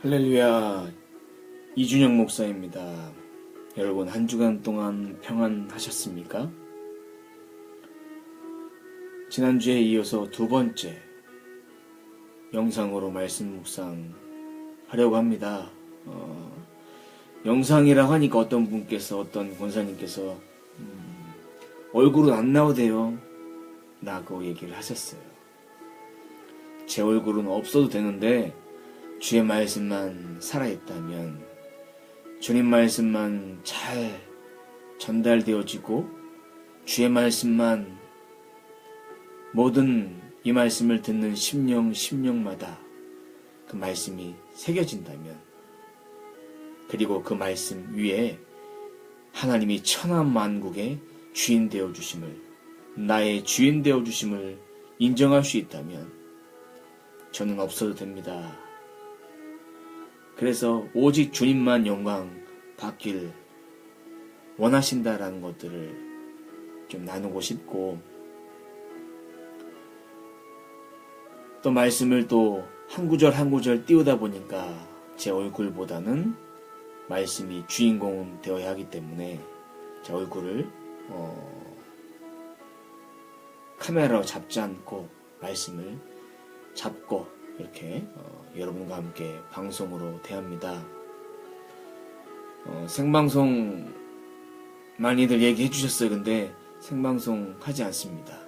할렐루야, 이준영 목사입니다. 여러분 한 주간 동안 평안하셨습니까? 지난주에 이어서 두 번째 영상으로 말씀 묵상하려고 합니다. 영상이라고 하니까 어떤 분께서, 어떤 권사님께서 얼굴은 안 나오대요 라고 얘기를 하셨어요. 제 얼굴은 없어도 되는데 주의 말씀만 살아있다면, 주님 말씀만 잘 전달되어지고 주의 말씀만 모든 이 말씀을 듣는 심령마다 그 말씀이 새겨진다면, 그리고 그 말씀 위에 하나님이 천하만국의 주인 되어주심을, 나의 주인 되어주심을 인정할 수 있다면 저는 없어도 됩니다. 그래서 오직 주님만 영광 받길 원하신다라는 것들을 좀 나누고 싶고, 또 말씀을 또 한 구절 한 구절 띄우다 보니까 제 얼굴보다는 말씀이 주인공 되어야 하기 때문에 제 얼굴을 카메라로 잡지 않고 말씀을 잡고 이렇게 여러분과 함께 방송으로 대합니다. 생방송 많이들 얘기해 주셨어요. 근데 생방송 하지 않습니다.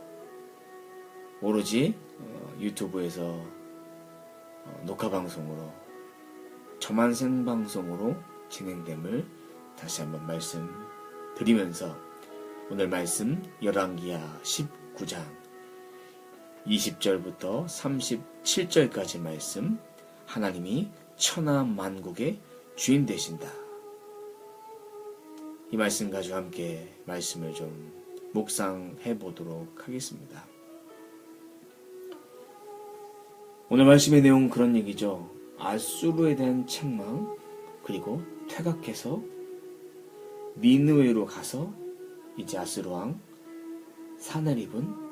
오로지 유튜브에서 녹화방송으로, 저만 생방송으로 진행됨을 다시 한번 말씀드리면서 오늘 말씀 열왕기하 19장 20절부터 37절까지 말씀, 하나님이 천하만국의 주인 되신다. 이 말씀 가지고 함께 말씀을 좀 묵상해 보도록 하겠습니다. 오늘 말씀의 내용은 그런 얘기죠. 아수르에 대한 책망, 그리고 퇴각해서 니느웨로 가서 이제 아수르 왕 사네립은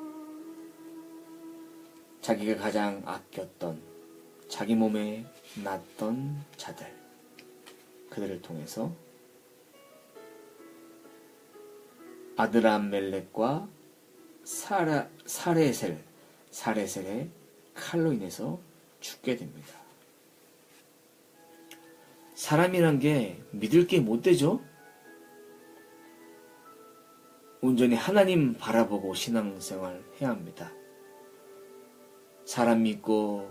자기가 가장 아꼈던, 자기 몸에 낫던 자들, 그들을 통해서 아드람멜렉과 사레셀의 칼로 인해서 죽게 됩니다. 사람이란 게 믿을 게 못 되죠? 온전히 하나님 바라보고 신앙생활 해야 합니다. 사람 믿고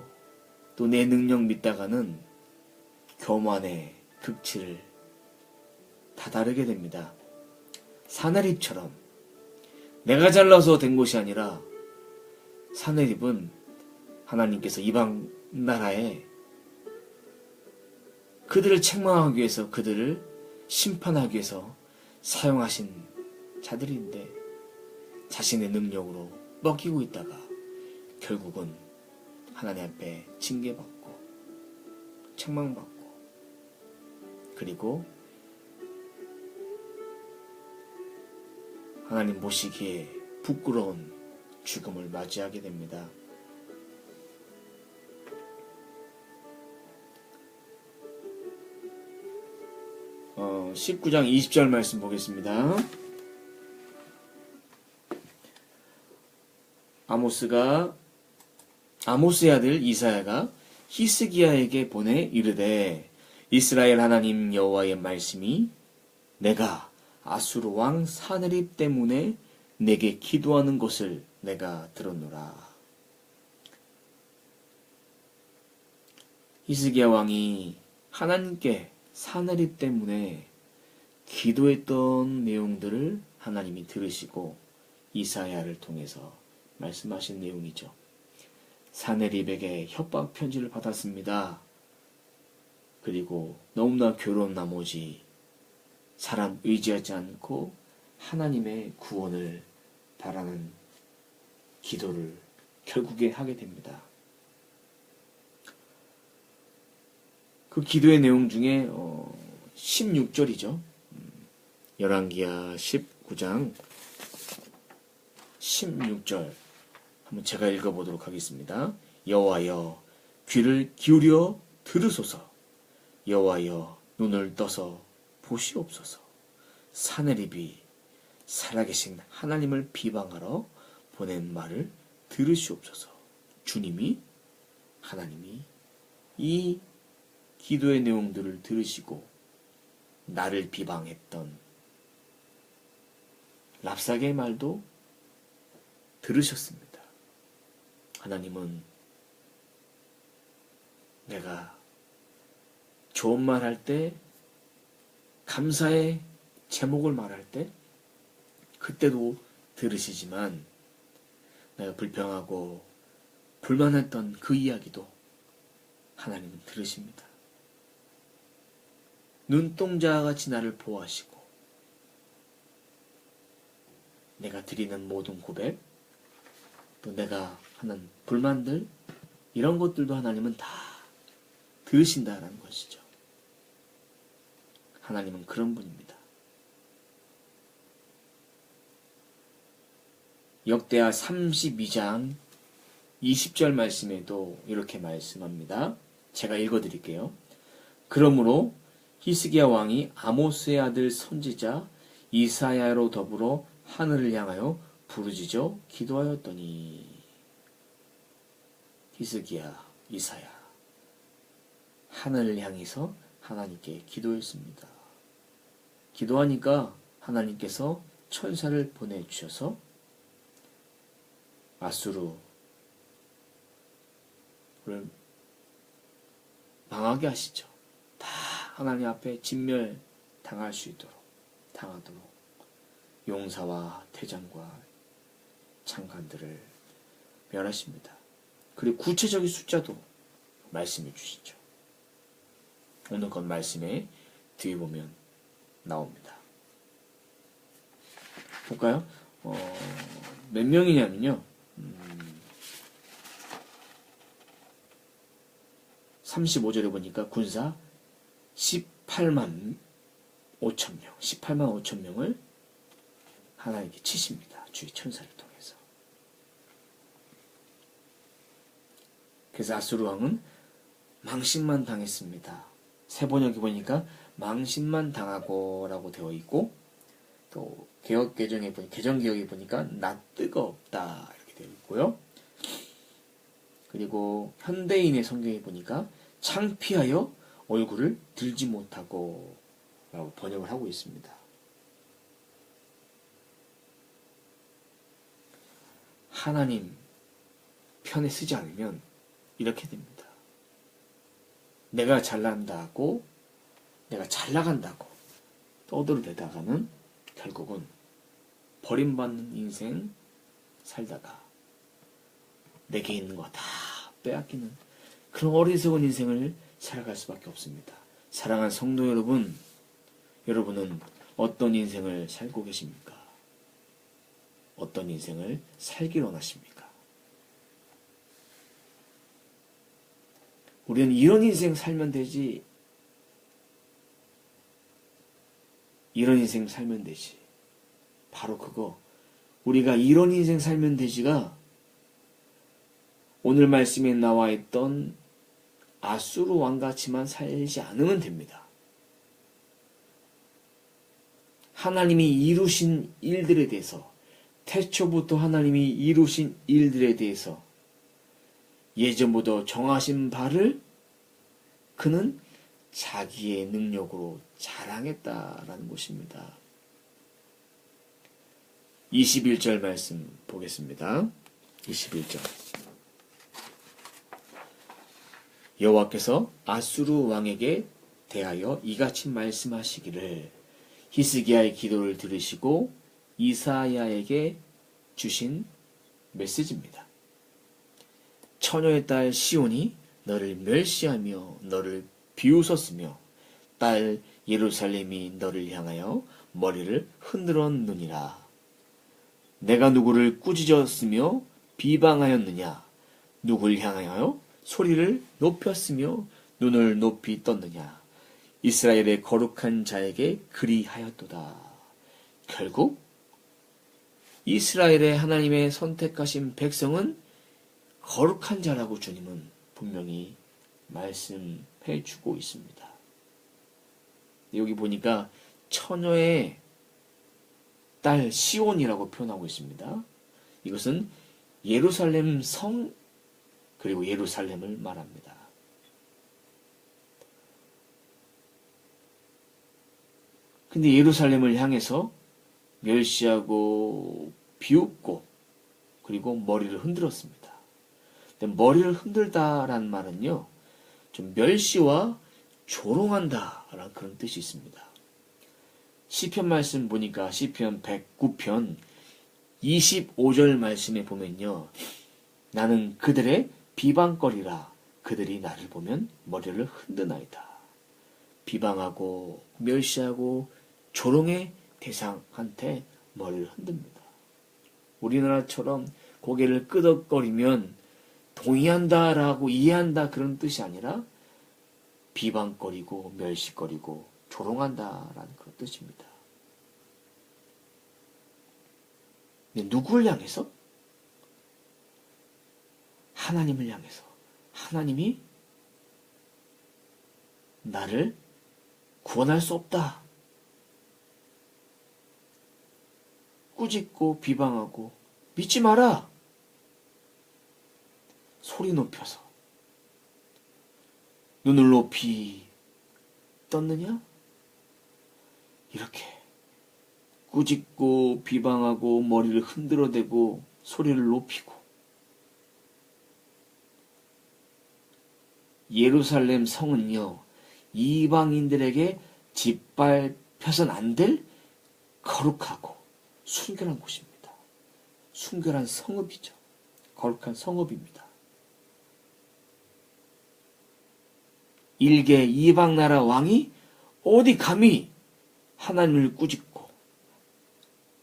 또 내 능력 믿다가는 교만의 극치를 다다르게 됩니다. 사내립처럼 내가 잘나서 된 것이 아니라, 사내립은 하나님께서 이방 나라에 그들을 책망하기 위해서, 그들을 심판하기 위해서 사용하신 자들인데, 자신의 능력으로 먹히고 있다가 결국은 하나님 앞에 징계받고 책망받고, 그리고 하나님 보시기에 부끄러운 죽음을 맞이하게 됩니다. 19장 20절 말씀 보겠습니다. 아모스의 아들 이사야가 히스기야에게 보내 이르되, 이스라엘 하나님 여호와의 말씀이 내가 아수르 왕 사네립 때문에 내게 기도하는 것을 내가 들었노라. 히스기야 왕이 하나님께 사네립 때문에 기도했던 내용들을 하나님이 들으시고 이사야를 통해서 말씀하신 내용이죠. 사네립에게 협박 편지를 받았습니다. 그리고 너무나 괴로운 나머지 사람 의지하지 않고 하나님의 구원을 바라는 기도를 결국에 하게 됩니다. 그 기도의 내용 중에 16절이죠. 열왕기하 19장 16절 한번 제가 읽어보도록 하겠습니다. 여호와여 귀를 기울여 들으소서. 여호와여 눈을 떠서 보시옵소서. 사내립이 살아계신 하나님을 비방하러 보낸 말을 들으시옵소서. 주님이 하나님이 이 기도의 내용들을 들으시고 나를 비방했던 랍사게의 말도 들으셨습니다. 하나님은 내가 좋은 말 할 때, 감사의 제목을 말할 때 그때도 들으시지만 내가 불평하고 불만했던 그 이야기도 하나님은 들으십니다. 눈동자같이 나를 보호하시고 내가 드리는 모든 고백, 또 내가 하는 불만들, 이런 것들도 하나님은 다 들으신다라는 것이죠. 하나님은 그런 분입니다. 역대하 32장 20절 말씀에도 이렇게 말씀합니다. 제가 읽어드릴게요. 그러므로 히스기야 왕이 아모스의 아들 선지자 이사야로 더불어 하늘을 향하여 부르짖어 기도하였더니, 히스기야, 이사야, 하늘을 향해서 하나님께 기도했습니다. 기도하니까 하나님께서 천사를 보내주셔서 아수르를 망하게 하시죠. 다 하나님 앞에 진멸당할 수 있도록, 당하도록 용사와 대장과 장관들을 멸하십니다. 그리고 구체적인 숫자도 말씀해 주시죠. 오늘 건 말씀에 뒤에 보면 나옵니다. 볼까요? 몇 명이냐면요. 35절에 보니까 군사 18만 5천 명, 18만 5천 명을 하나님께 치십니다. 주의 천사를 통해서. 그래서 아수르 왕은 망신만 당했습니다. 새 번역에 보니까 망신만 당하고 라고 되어 있고, 또 개정 개혁에 보니까 나 뜨겁다 이렇게 되어 있고요. 그리고 현대인의 성경에 보니까 창피하여 얼굴을 들지 못하고 라고 번역을 하고 있습니다. 하나님 편에 쓰지 않으면 이렇게 됩니다. 내가 잘난다고, 내가 잘 나간다고 떠들어대다가는 결국은 버림받는 인생 살다가 내게 있는 거 다 빼앗기는 그런 어리석은 인생을 살아갈 수밖에 없습니다. 사랑하는 성도 여러분, 여러분은 어떤 인생을 살고 계십니까? 어떤 인생을 살기를 원하십니까? 우리는 이런 인생 살면 되지, 이런 인생 살면 되지. 바로 그거, 우리가 이런 인생 살면 되지가 오늘 말씀에 나와 있던 아수르 왕같이만 살지 않으면 됩니다. 하나님이 이루신 일들에 대해서, 태초부터 하나님이 이루신 일들에 대해서 예전부터 정하신 바를 그는 자기의 능력으로 자랑했다라는 것입니다. 21절 말씀 보겠습니다. 21절. 여호와께서 아수르 왕에게 대하여 이같이 말씀하시기를, 히스기야의 기도를 들으시고 이사야에게 주신 메시지입니다. 처녀의 딸 시온이 너를 멸시하며 너를 비웃었으며 딸 예루살렘이 너를 향하여 머리를 흔들었느니라. 내가 누구를 꾸짖었으며 비방하였느냐? 누구를 향하여 소리를 높였으며 눈을 높이 떴느냐? 이스라엘의 거룩한 자에게 그리하였도다. 결국 이스라엘의 하나님의 선택하신 백성은 거룩한 자라고 주님은 분명히 말씀해 주고 있습니다. 여기 보니까 처녀의 딸 시온이라고 표현하고 있습니다. 이것은 예루살렘 성 그리고 예루살렘을 말합니다. 근데 예루살렘을 향해서 멸시하고 비웃고 그리고 머리를 흔들었습니다. 근데 머리를 흔들다라는 말은요, 좀 멸시와 조롱한다라는 그런 뜻이 있습니다. 시편 말씀 보니까 시편 109편 25절 말씀에 보면요, 나는 그들의 비방거리라. 그들이 나를 보면 머리를 흔드나이다. 비방하고 멸시하고 조롱의 대상한테 머리를 흔듭니다. 우리나라처럼 고개를 끄덕거리면 동의한다라고 이해한다 그런 뜻이 아니라 비방거리고 멸시거리고 조롱한다라는 그런 뜻입니다. 근데 누구를 향해서? 하나님을 향해서. 하나님이 나를 구원할 수 없다. 꾸짖고 비방하고 믿지 마라. 소리 높여서 눈을 높이 떴느냐? 이렇게 꾸짖고 비방하고 머리를 흔들어대고 소리를 높이고 예루살렘 성은요, 이방인들에게 짓밟혀선 안 될 거룩하고 순결한 곳입니다. 순결한 성읍이죠. 거룩한 성읍입니다. 일개 이방 나라 왕이 어디 감히 하나님을 꾸짖고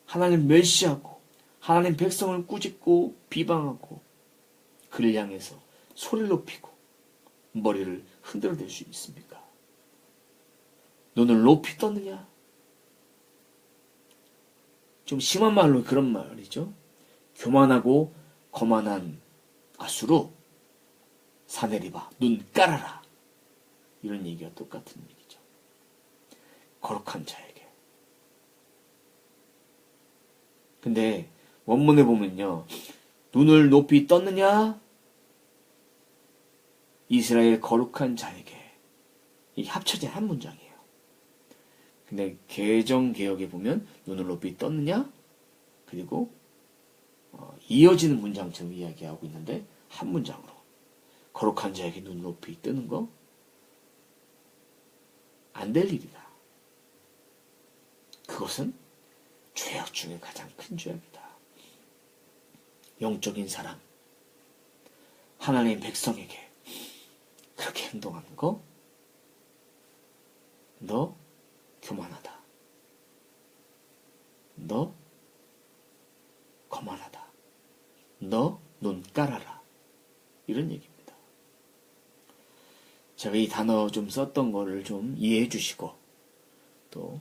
하나님을 멸시하고 하나님 백성을 꾸짖고 비방하고 그를 향해서 소리를 높이고 머리를 흔들어댈 수 있습니까? 눈을 높이 떴느냐? 좀 심한 말로 그런 말이죠. 교만하고 거만한 아수르 사내리바 눈 깔아라. 이런 얘기가 똑같은 얘기죠. 거룩한 자에게. 근데 원문에 보면요, 눈을 높이 떴느냐? 이스라엘 거룩한 자에게. 이 합쳐진 한 문장이에요. 근데 개정개역에 보면 눈을 높이 떴느냐? 그리고 이어지는 문장처럼 이야기하고 있는데 한 문장으로 거룩한 자에게 눈을 높이 뜨는 거 안 될 일이다. 그것은 죄악 중에 가장 큰 죄악이다. 영적인 사람, 하나님의 백성에게 그렇게 행동하는 거, 너 교만하다. 너 거만하다. 너 눈 깔아라. 이런 얘기입니다. 제가 이 단어 좀 썼던 거를 좀 이해해 주시고 또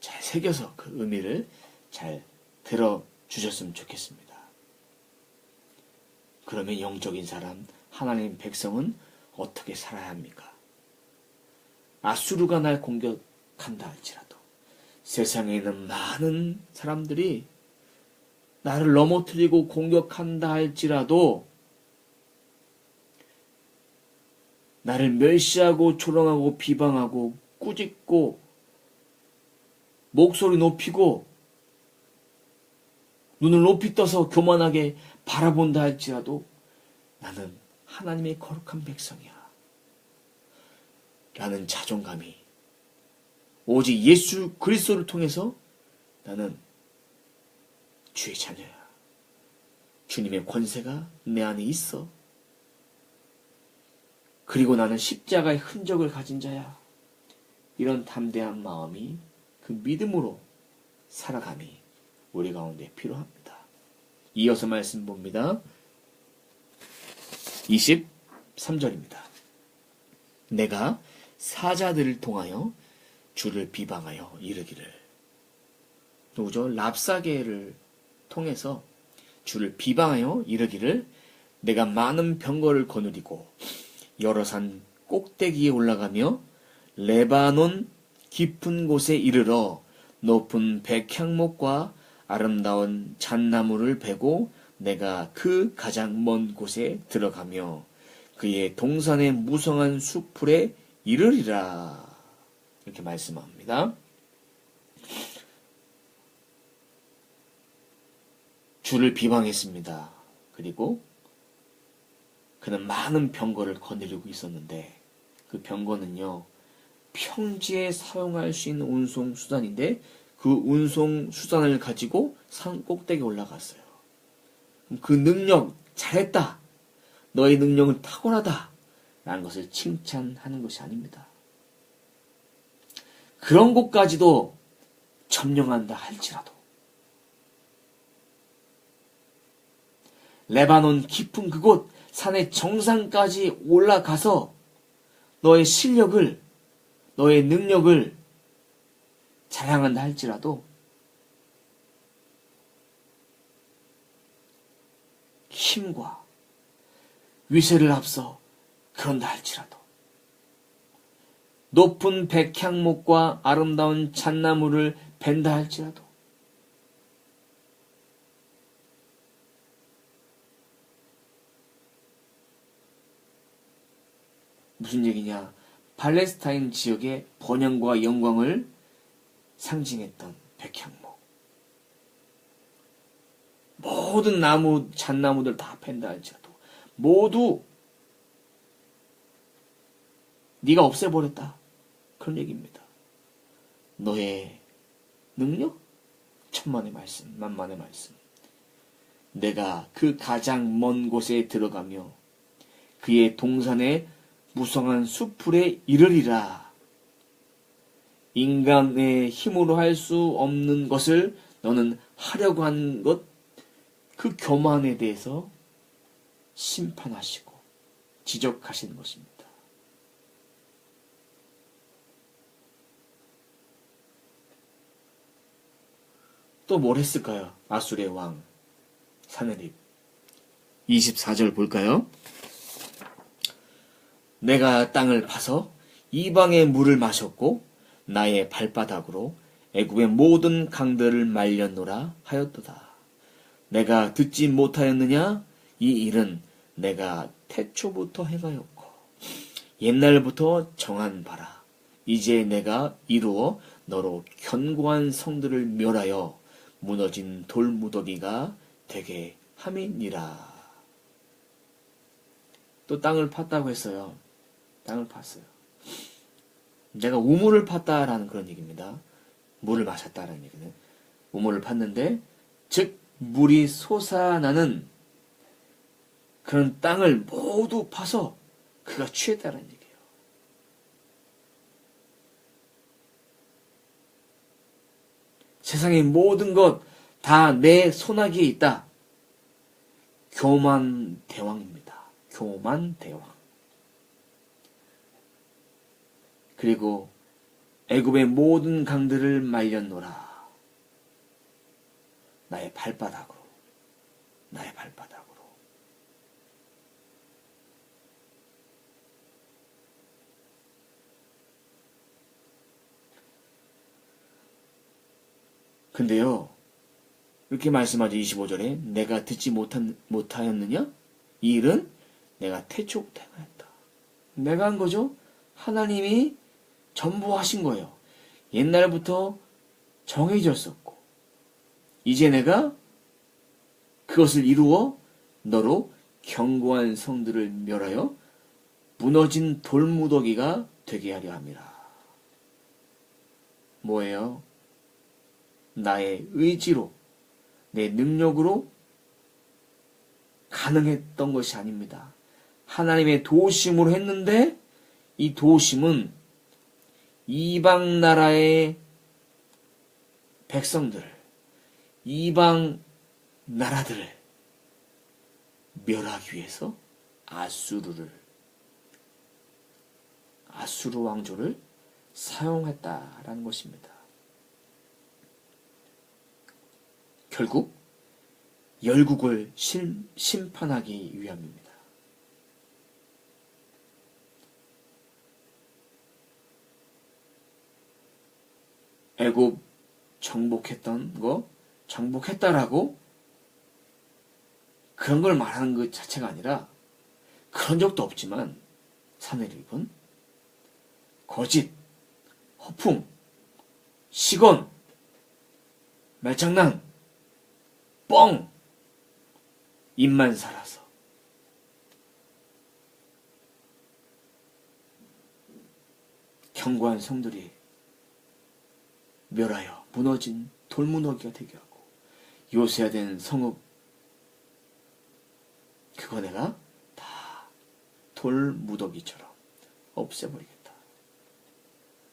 잘 새겨서 그 의미를 잘 들어주셨으면 좋겠습니다. 그러면 영적인 사람, 하나님 백성은 어떻게 살아야 합니까? 아수르가 날 공격한다 할지라도 세상에 있는 많은 사람들이 나를 넘어뜨리고 공격한다 할지라도 나를 멸시하고 조롱하고 비방하고 꾸짖고 목소리 높이고 눈을 높이 떠서 교만하게 바라본다 할지라도 나는 하나님의 거룩한 백성이야. 라는 자존감이 오직 예수 그리스도를 통해서 나는 주의 자녀야. 주님의 권세가 내 안에 있어. 그리고 나는 십자가의 흔적을 가진 자야. 이런 담대한 마음이 그 믿음으로 살아감이 우리 가운데 필요합니다. 이어서 말씀 봅니다. 23절입니다. 내가 사자들을 통하여 주를 비방하여 이르기를. 누구죠? 랍사게를 통해서 주를 비방하여 이르기를 내가 많은 병거를 거느리고 여러 산 꼭대기에 올라가며 레바논 깊은 곳에 이르러 높은 백향목과 아름다운 잣나무를 베고 내가 그 가장 먼 곳에 들어가며 그의 동산의 무성한 수풀에 이르리라. 이렇게 말씀합니다. 주를 비방했습니다. 그리고 그는 많은 병거를 거느리고 있었는데 그 병거는요, 평지에 사용할 수 있는 운송 수단인데 그 운송 수단을 가지고 산 꼭대기에 올라갔어요. 그 능력 잘했다. 너의 능력은 탁월하다. 라는 것을 칭찬하는 것이 아닙니다. 그런 곳까지도 점령한다 할지라도 레바논 깊은 그곳 산의 정상까지 올라가서 너의 실력을, 너의 능력을 자랑한다 할지라도 힘과 위세를 앞서 그런다 할지라도 높은 백향목과 아름다운 잣나무를 벤다 할지라도 무슨 얘기냐? 팔레스타인 지역의 번영과 영광을 상징했던 백향목. 모든 나무, 잣나무들 다 팬다 할지라도 모두 네가 없애버렸다. 그런 얘기입니다. 너의 능력? 천만의 말씀, 만만의 말씀. 내가 그 가장 먼 곳에 들어가며 그의 동산에 무성한 수풀에 이르리라. 인간의 힘으로 할 수 없는 것을 너는 하려고 하는 것, 그 교만에 대해서 심판하시고 지적하시는 것입니다. 또 뭘 했을까요? 아수르의 왕 사네립. 24절 볼까요? 내가 땅을 파서 이방의 물을 마셨고 나의 발바닥으로 애굽의 모든 강들을 말렸노라 하였도다. 내가 듣지 못하였느냐? 이 일은 내가 태초부터 행하였고 옛날부터 정한 바라. 이제 내가 이루어 너로 견고한 성들을 멸하여 무너진 돌무더기가 되게 함이니라. 또 땅을 팠다고 했어요. 땅을 팠어요. 내가 우물을 팠다라는 그런 얘기입니다. 물을 마셨다라는 얘기는. 우물을 팠는데, 즉 물이 솟아나는 그런 땅을 모두 파서 그가 취했다라는 얘기예요. 세상의 모든 것 다 내 손아귀에 있다. 교만 대왕입니다. 교만 대왕. 그리고 애굽의 모든 강들을 말렸노라. 나의 발바닥으로. 나의 발바닥으로. 근데요, 이렇게 말씀하죠. 25절에 내가 듣지 못하였느냐? 이 일은 내가 태초부터 행하였다. 내가 한 거죠. 하나님이 전부 하신 거예요. 옛날부터 정해졌었고 이제 내가 그것을 이루어 너로 견고한 성들을 멸하여 무너진 돌무더기가 되게 하려 함이라. 뭐예요? 나의 의지로, 내 능력으로 가능했던 것이 아닙니다. 하나님의 도우심으로 했는데 이 도우심은 이방 나라의 백성들, 이방 나라들을 멸하기 위해서 아수르 왕조를 사용했다라는 것입니다. 결국 열국을 심판하기 위함입니다. 애굽 정복했던 거, 정복했다라고 그런 걸 말하는 것 자체가 아니라 그런 적도 없지만 산헤립은 거짓, 허풍, 시건, 말장난, 뻥, 입만 살아서 견고한 성들이 멸하여 무너진 돌무너기가 되게 하고 요새화된 성읍 그거 내가 다 돌무더기처럼 없애버리겠다.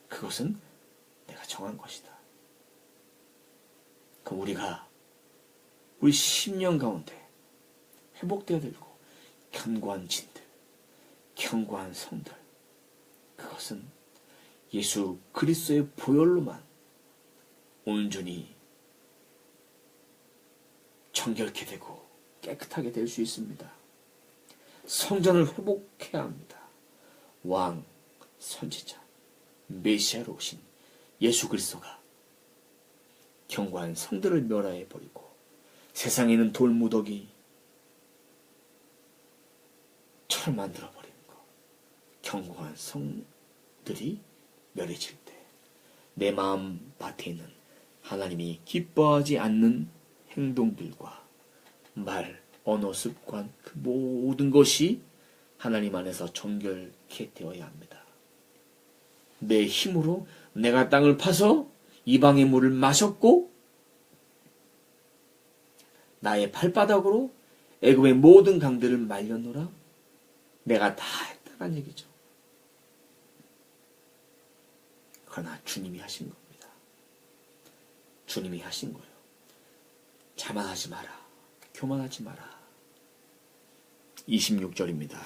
그것은 내가 정한 것이다. 그럼 우리 10년 가운데 회복되어야 되고 견고한 진들, 견고한 성들 그것은 예수 그리스도의 보혈로만 온전히 정결케 되고 깨끗하게 될 수 있습니다. 성전을 회복해야 합니다. 왕, 선지자, 메시아로 오신 예수 그리스도가 견고한 성들을 멸하해 버리고 세상에 있는 돌무더기처럼 만들어 버리는 것. 견고한 성들이 멸해질 때 내 마음 밭에 있는 하나님이 기뻐하지 않는 행동들과 말, 언어, 습관 그 모든 것이 하나님 안에서 정결케 되어야 합니다. 내 힘으로 내가 땅을 파서 이방의 물을 마셨고 나의 발바닥으로 애굽의 모든 강들을 말렸노라. 내가 다 했다는 얘기죠. 그러나 주님이 하신 겁니다. 주님이 하신 거예요. 자만하지 마라. 교만하지 마라. 26절입니다.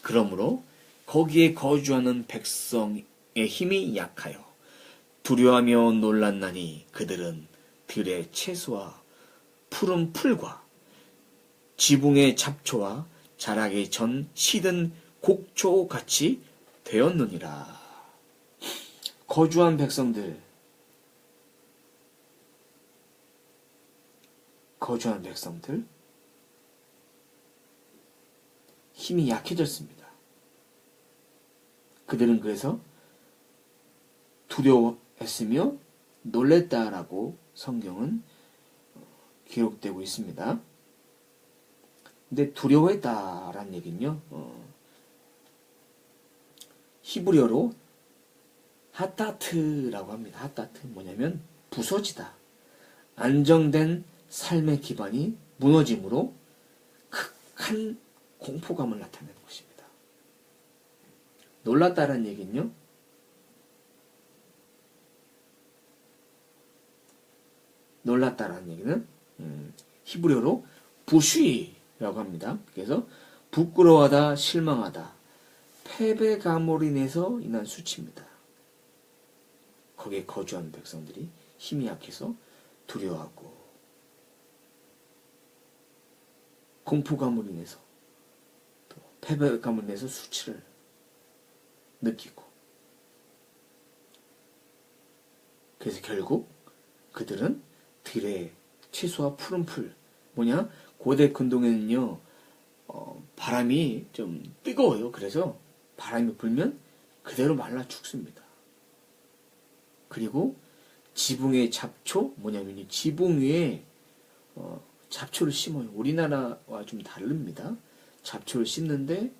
그러므로 거기에 거주하는 백성의 힘이 약하여 두려워하며 놀랐나니 그들은 들의 채소와 푸른 풀과 지붕의 잡초와 자라기 전 시든 곡초같이 되었느니라. 거주한 백성들 힘이 약해졌습니다. 그들은 그래서 두려워했으며 놀랬다라고 성경은 기록되고 있습니다. 근데 두려워했다라는 얘기는요, 히브리어로 하타트라고 합니다. 하타트 뭐냐면 부서지다. 안정된 삶의 기반이 무너짐으로 극한 공포감을 나타내는 것입니다. 놀랐다라는 얘기는요, 놀랐다라는 얘기는 히브리어로 부쉬라고 합니다. 그래서 부끄러워하다, 실망하다, 패배감으로 인해서 인한 수치입니다. 거기에 거주하는 백성들이 힘이 약해서 두려워하고 공포감으로 인해서 또 패배감으로 인해서 수치를 느끼고 그래서 결국 그들은 들의 채소와 푸른 풀 뭐냐 고대 근동에는요 바람이 좀 뜨거워요. 그래서 바람이 불면 그대로 말라 죽습니다. 그리고 지붕의 잡초 뭐냐면 지붕 위에 잡초를 심어요. 우리나라와 좀 다릅니다. 잡초를 심는데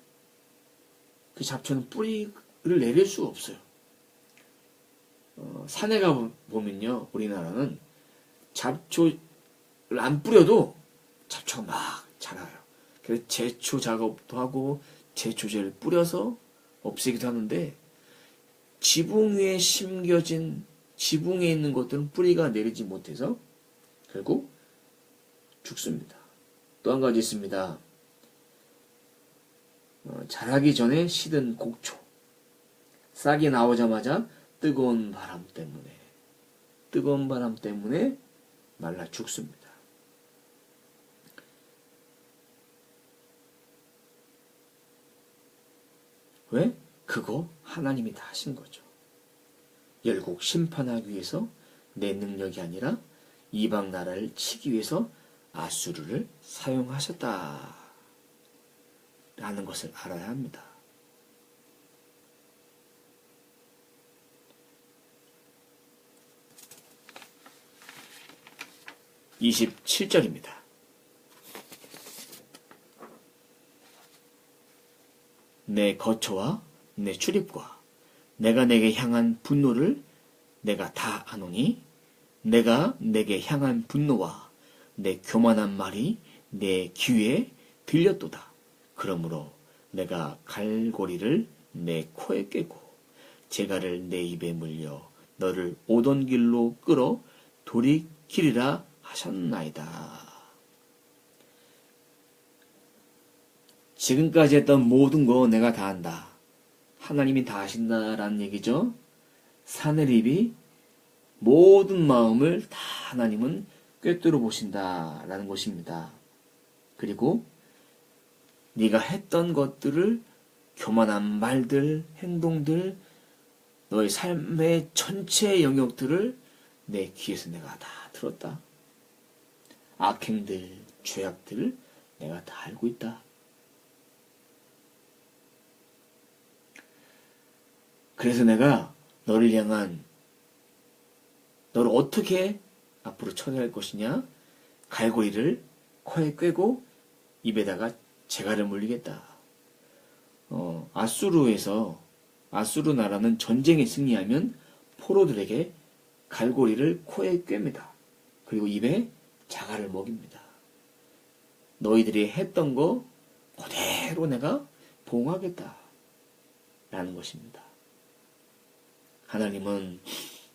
그 잡초는 뿌리를 내릴 수가 없어요. 산에 가 보면요, 우리나라는 잡초를 안 뿌려도 잡초가 막 자라요. 그래서 제초 작업도 하고 제초제를 뿌려서 없애기도 하는데 지붕 위에 심겨진 지붕에 있는 것들은 뿌리가 내리지 못해서 결국 죽습니다. 또 한 가지 있습니다. 자라기 전에 시든 곡초. 싹이 나오자마자 뜨거운 바람 때문에 말라 죽습니다. 왜? 그거 하나님이 다 하신 거죠. 열국 심판하기 위해서 내 능력이 아니라 이방 나라를 치기 위해서 아수르를 사용하셨다 라는 것을 알아야 합니다. 27절입니다. 내 거처와 내 출입과 내가 내게 향한 분노를 내가 다 아노니 내가 내게 향한 분노와 내 교만한 말이 내 귀에 들렸도다. 그러므로 내가 갈고리를 내 코에 꿰고 재갈을 내 입에 물려 너를 오던 길로 끌어 돌이키리라 하셨나이다. 지금까지 했던 모든 거 내가 다 한다. 하나님이 다 하신다라는 얘기죠. 사내립이 모든 마음을 다 하나님은 꿰뚫어 보신다라는 것입니다. 그리고 네가 했던 것들을 교만한 말들, 행동들, 너의 삶의 전체 영역들을 내 귀에서 내가 다 들었다. 악행들, 죄악들을 내가 다 알고 있다. 그래서 내가 너를 향한 너를 어떻게 앞으로 처리할 것이냐? 갈고리를 코에 꿰고 입에다가 재갈을 물리겠다. 아수르 나라는 전쟁에 승리하면 포로들에게 갈고리를 코에 꿰입니다. 그리고 입에 자갈을 먹입니다. 너희들이 했던 거 그대로 내가 보응하겠다. 라는 것입니다. 하나님은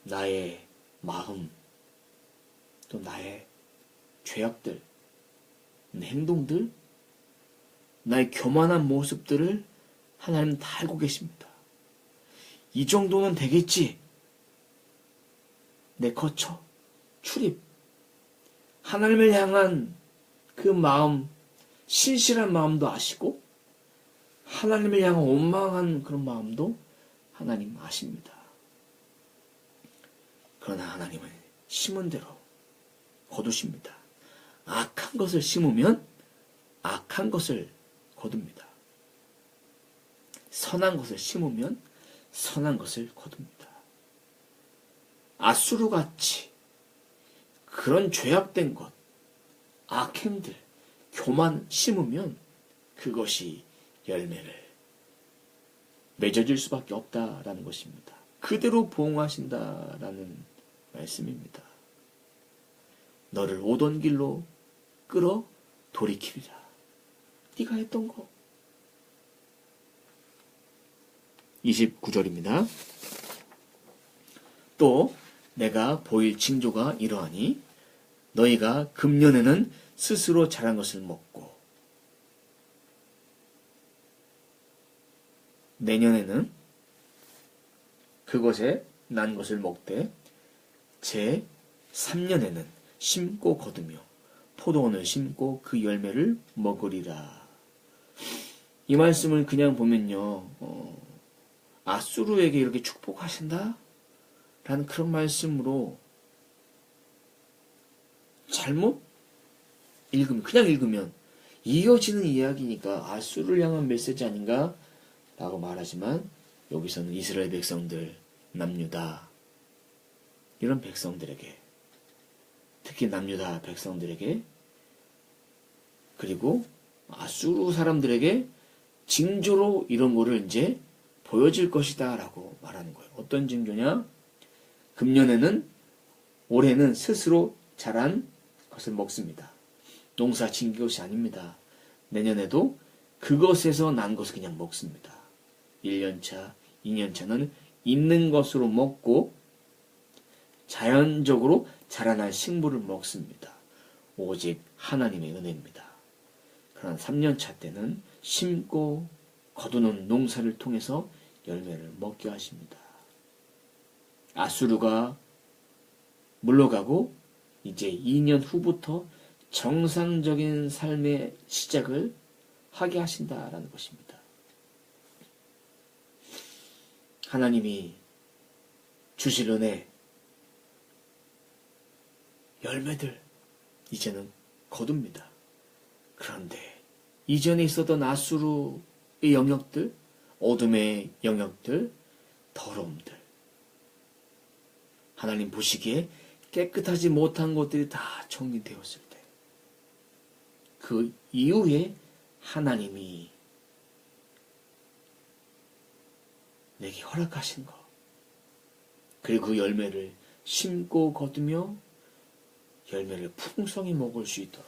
나의 마음, 또 나의 죄악들, 내 행동들, 나의 교만한 모습들을 하나님 다 알고 계십니다. 이 정도는 되겠지. 내 거처, 출입, 하나님을 향한 그 마음, 신실한 마음도 아시고 하나님을 향한 원망한 그런 마음도 하나님 아십니다. 그러나 하나님은 심은 대로 거두십니다. 악한 것을 심으면 악한 것을 거둡니다. 선한 것을 심으면 선한 것을 거둡니다. 아수르같이 그런 죄악된 것, 악행들, 교만 심으면 그것이 열매를 맺어줄 수밖에 없다라는 것입니다. 그대로 보응하신다라는 말씀입니다. 너를 오던 길로 끌어 돌이키리라. 네가 했던 거. 29절입니다. 또 내가 보일 징조가 이러하니 너희가 금년에는 스스로 자란 것을 먹고 내년에는 그것에 난 것을 먹되 제 3년에는 심고 거두며 포도원을 심고 그 열매를 먹으리라. 이 말씀을 그냥 보면요, 아수르에게 이렇게 축복하신다? 라는 그런 말씀으로 잘못 읽으면, 그냥 읽으면 이어지는 이야기니까 아수르를 향한 메시지 아닌가? 라고 말하지만 여기서는 이스라엘 백성들, 남유다 이런 백성들에게, 특히 남유다 백성들에게, 그리고 아수르 사람들에게 징조로 이런 거를 이제 보여질 것이다 라고 말하는 거예요. 어떤 징조냐? 금년에는, 올해는 스스로 자란 것을 먹습니다. 농사 지은 것이 아닙니다. 내년에도 그것에서 난 것을 그냥 먹습니다. 1년차, 2년차는 있는 것으로 먹고 자연적으로 자라난 식물을 먹습니다. 오직 하나님의 은혜입니다. 그러나 3년차 때는 심고 거두는 농사를 통해서 열매를 먹게 하십니다. 아수르가 물러가고 이제 2년 후부터 정상적인 삶의 시작을 하게 하신다라는 것입니다. 하나님이 주실 은혜, 열매들 이제는 거둡니다. 그런데 이전에 있었던 아수르의 영역들, 어둠의 영역들, 더러움들, 하나님 보시기에 깨끗하지 못한 것들이 다 정리되었을 때, 그 이후에 하나님이 내게 허락하신 것, 그리고 그 열매를 심고 거두며 열매를 풍성히 먹을 수 있도록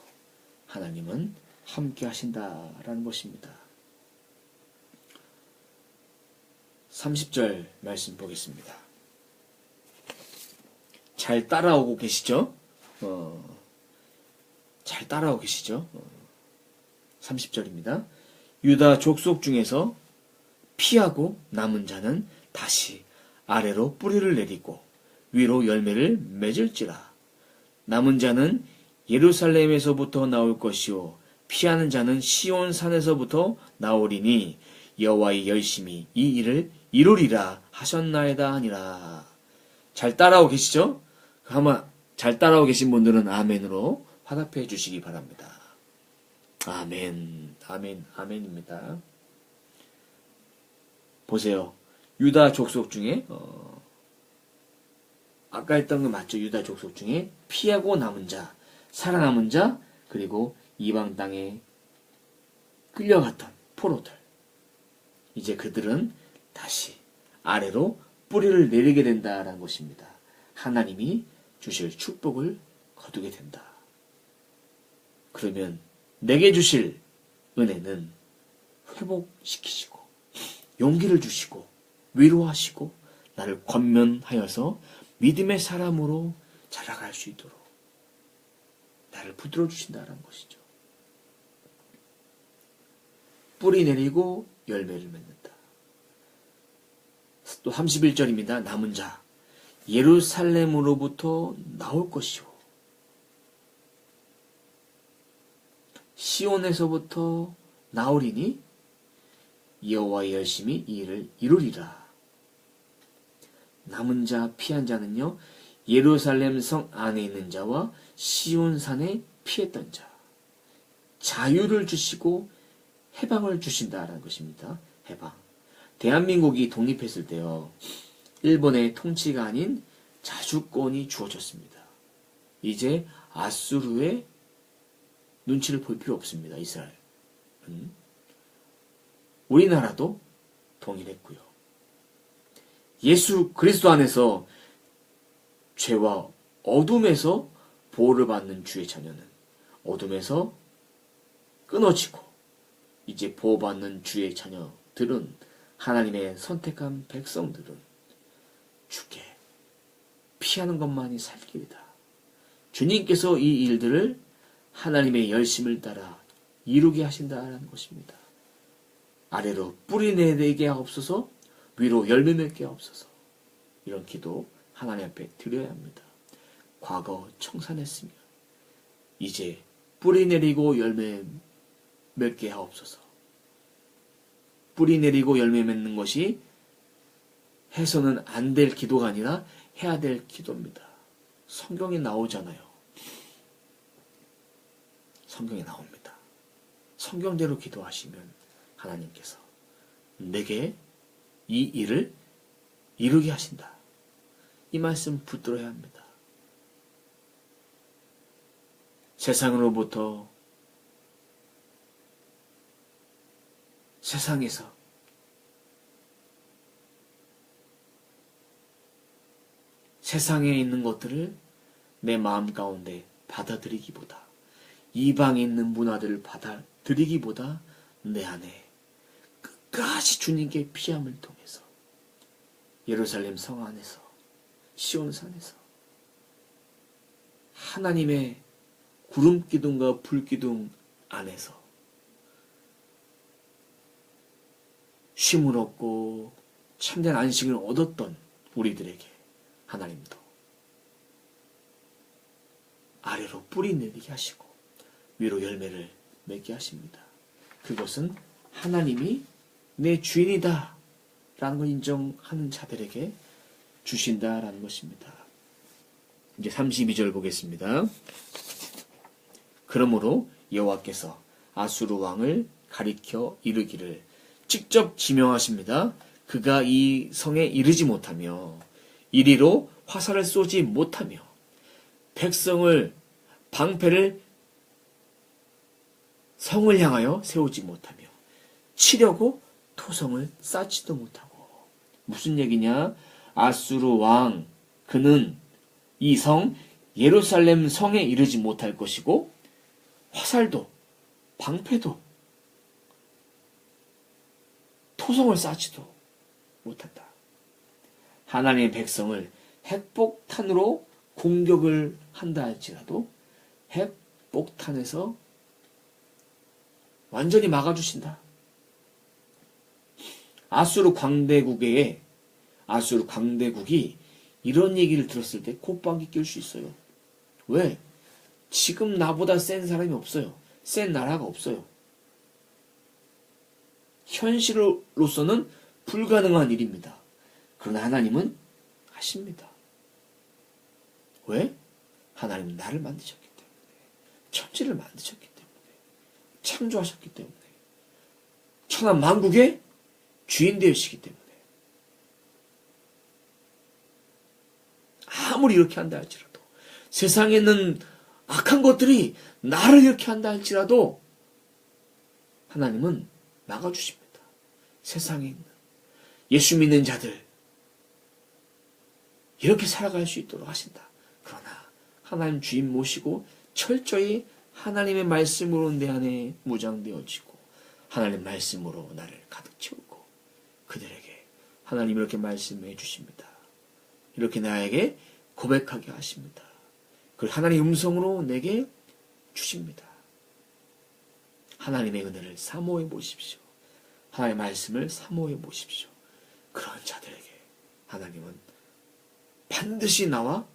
하나님은 함께 하신다라는 것입니다. 30절 말씀 보겠습니다. 잘 따라오고 계시죠? 잘 따라오고 계시죠? 30절입니다. 유다 족속 중에서 피하고 남은 자는 다시 아래로 뿌리를 내리고 위로 열매를 맺을지라. 남은 자는 예루살렘에서부터 나올 것이요 피하는 자는 시온 산에서부터 나오리니 여호와의 열심히 이 일을 이루리라 하셨나이다 하니라. 잘 따라오고 계시죠? 아마 잘 따라오고 계신 분들은 아멘으로 화답해 주시기 바랍니다. 아멘, 아멘, 아멘입니다. 보세요. 유다 족속 중에 아까 했던 거 맞죠? 유다 족속 중에 피하고 남은 자, 살아남은 자, 그리고 이방 땅에 끌려갔던 포로들. 이제 그들은 다시 아래로 뿌리를 내리게 된다라는 것입니다. 하나님이 주실 축복을 거두게 된다. 그러면 내게 주실 은혜는 회복시키시고 용기를 주시고 위로하시고 나를 권면하여서 믿음의 사람으로 자라갈 수 있도록 나를 붙들어 주신다는 것이죠. 뿌리 내리고 열매를 맺는다. 또 31절입니다. 남은 자 예루살렘으로부터 나올 것이요 시온에서부터 나오리니 여호와의 열심히 이 일을 이루리라. 남은 자 피한 자는요 예루살렘 성 안에 있는 자와 시온 산에 피했던 자, 자유를 주시고 해방을 주신다라는 것입니다. 해방. 대한민국이 독립했을 때요 일본의 통치가 아닌 자주권이 주어졌습니다. 이제 아수르의 눈치를 볼 필요 없습니다. 이스라엘. 우리나라도 동일했고요. 예수 그리스도 안에서 죄와 어둠에서 보호를 받는 주의 자녀는 어둠에서 끊어지고 이제 보호받는 주의 자녀들은 하나님의 선택한 백성들은 주께 피하는 것만이 살 길이다. 주님께서 이 일들을 하나님의 열심을 따라 이루게 하신다는 것입니다. 아래로 뿌리 내리게 하옵소서, 위로 열매 맺게 하옵소서. 이런 기도 하나님 앞에 드려야 합니다. 과거 청산했으면 이제 뿌리 내리고 열매 맺게 하옵소서. 뿌리 내리고 열매 맺는 것이 해서는 안 될 기도가 아니라 해야 될 기도입니다. 성경에 나오잖아요. 성경에 나옵니다. 성경대로 기도하시면 하나님께서 내게 이 일을 이루게 하신다. 이 말씀 붙들어야 합니다. 세상으로부터 세상에서 세상에 있는 것들을 내 마음 가운데 받아들이기보다 이방에 있는 문화들을 받아들이기보다 내 안에 끝까지 주님께 피함을 통해서 예루살렘 성 안에서 시온산에서 하나님의 구름기둥과 불기둥 안에서 쉼을 얻고 참된 안식을 얻었던 우리들에게 하나님도 아래로 뿌리 내리게 하시고 위로 열매를 맺게 하십니다. 그것은 하나님이 내 주인이다 라는 걸 인정하는 자들에게 주신다라는 것입니다. 이제 32절 보겠습니다. 그러므로 여호와께서 아수르 왕을 가리켜 이르기를 직접 지명하십니다. 그가 이 성에 이르지 못하며 이리로 화살을 쏘지 못하며 백성을 방패를 성을 향하여 세우지 못하며 치려고 토성을 쌓지도 못하고. 무슨 얘기냐? 아수르 왕 그는 이 성 예루살렘 성에 이르지 못할 것이고 화살도 방패도 토성을 쌓지도 못한다. 하나님의 백성을 핵폭탄으로 공격을 한다 할지라도 핵폭탄에서 완전히 막아주신다. 아수르 강대국이 이런 얘기를 들었을 때 콧방귀 낄 수 있어요. 왜? 지금 나보다 센 사람이 없어요. 센 나라가 없어요. 현실로서는 불가능한 일입니다. 그러나 하나님은 하십니다. 왜? 하나님은 나를 만드셨기 때문에, 천지를 만드셨기 때문에, 창조하셨기 때문에, 천하 만국의 주인 되시기 때문에. 아무리 이렇게 한다 할지라도, 세상에 있는 악한 것들이 나를 이렇게 한다 할지라도 하나님은 막아주십니다. 세상에 있는 예수 믿는 자들 이렇게 살아갈 수 있도록 하신다. 그러나 하나님 주인 모시고 철저히 하나님의 말씀으로 내 안에 무장되어지고 하나님 말씀으로 나를 가득 채우고 그들에게 하나님 이렇게 말씀해 주십니다. 이렇게 나에게 고백하게 하십니다. 그리고 하나님의 음성으로 내게 주십니다. 하나님의 은혜를 사모해 보십시오. 하나님의 말씀을 사모해 보십시오. 그런 자들에게 하나님은 반드시 나와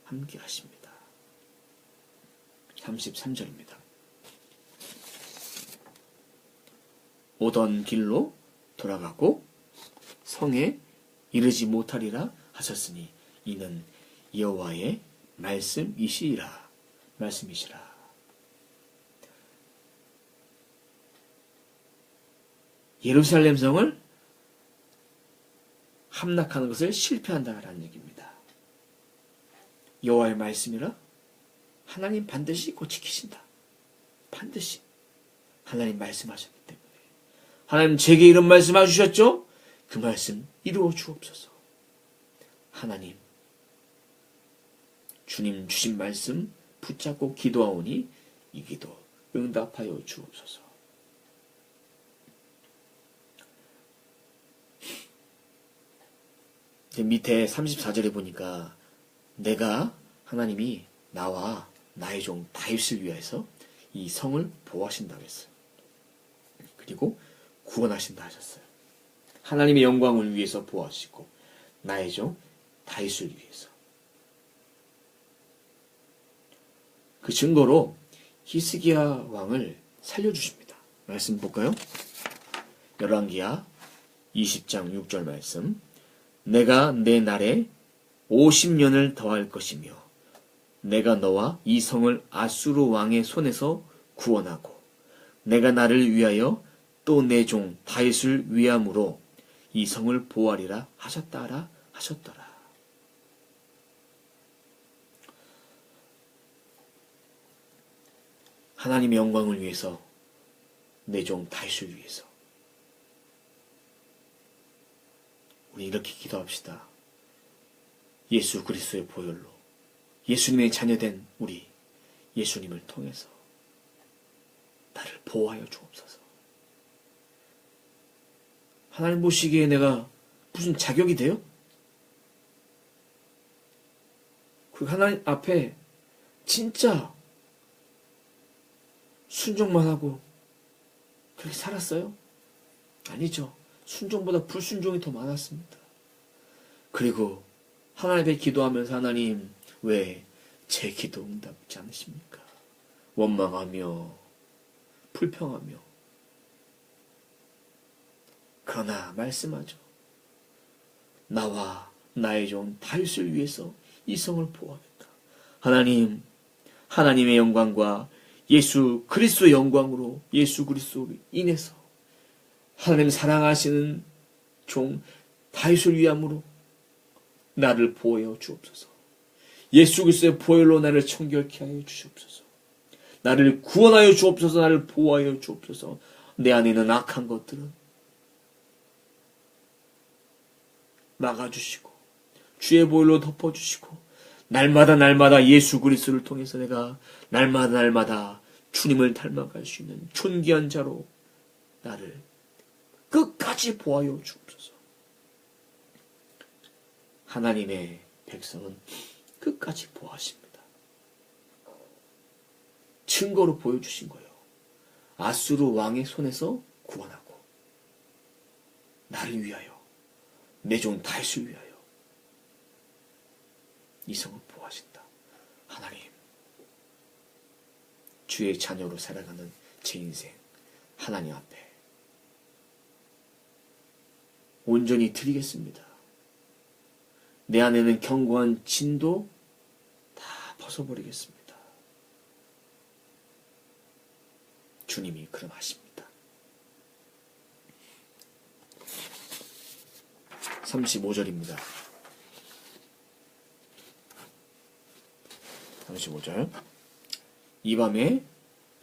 함께 하십니다. 33절입니다. 오던 길로 돌아가고 성에 이르지 못하리라 하셨으니 이는 여호와의 말씀이시라. 예루살렘 성을 함락하는 것을 실패한다라는 얘기입니다. 여호와의 말씀이라 하나님 반드시 곧 지키신다. 반드시 하나님 말씀하셨기 때문에 하나님 제게 이런 말씀 해주셨죠? 그 말씀 이루어 주옵소서. 하나님 주님 주신 말씀 붙잡고 기도하오니 이 기도 응답하여 주옵소서. 밑에 34절에 보니까 내가 하나님이 나와 나의 종 다윗을 위해서 이 성을 보호하신다고 했어요. 그리고 구원하신다 하셨어요. 하나님의 영광을 위해서 보호하시고 나의 종 다윗을 위해서. 그 증거로 히스기야 왕을 살려주십니다. 말씀 볼까요? 열왕기야 20장 6절 말씀. 내가 내 날에 50년을 더할 것이며 내가 너와 이 성을 아수르 왕의 손에서 구원하고 내가 나를 위하여 또 내 종 다윗을 위함으로 이 성을 보호하리라 하셨더라. 하나님의 영광을 위해서 내 종 다윗을 위해서 우리 이렇게 기도합시다. 예수 그리스도의 보혈로 예수님의 자녀된 우리 예수님을 통해서 나를 보호하여 주옵소서. 하나님 보시기에 내가 무슨 자격이 돼요? 그 하나님 앞에 진짜 순종만 하고 그렇게 살았어요? 아니죠. 순종보다 불순종이 더 많았습니다. 그리고 하나님 앞에 기도하면서 하나님 왜 제 기도 응답지 않으십니까? 원망하며 불평하며 그러나 말씀하죠. 나와 나의 종 다윗을 위해서 이 성을 보호하겠다. 하나님, 하나님의 영광과 예수 그리스도의 영광으로 예수 그리스도로 인해서 하나님 사랑하시는 종 다윗을 위함으로 나를 보호하여 주옵소서. 예수 그리스도의 보혈로 나를 청결케 하여 주시옵소서. 나를 구원하여 주옵소서. 나를 보호하여 주옵소서. 내 안에 있는 악한 것들은 막아주시고 주의 보혈로 덮어주시고 날마다 예수 그리스도를 통해서 내가 날마다 주님을 닮아갈 수 있는 존귀한 자로 나를 끝까지 보호하여 주옵소서. 하나님의 백성은 끝까지 보호하십니다. 증거로 보여주신 거예요. 아수르 왕의 손에서 구원하고 나를 위하여 내 종 다윗을 위하여 이 성을 보호하신다. 하나님, 주의 자녀로 살아가는 제 인생 하나님 앞에 온전히 드리겠습니다. 내 안에는 견고한 진도 다 벗어버리겠습니다. 주님이 그럼 하십니다. 35절입니다. 35절. 이 밤에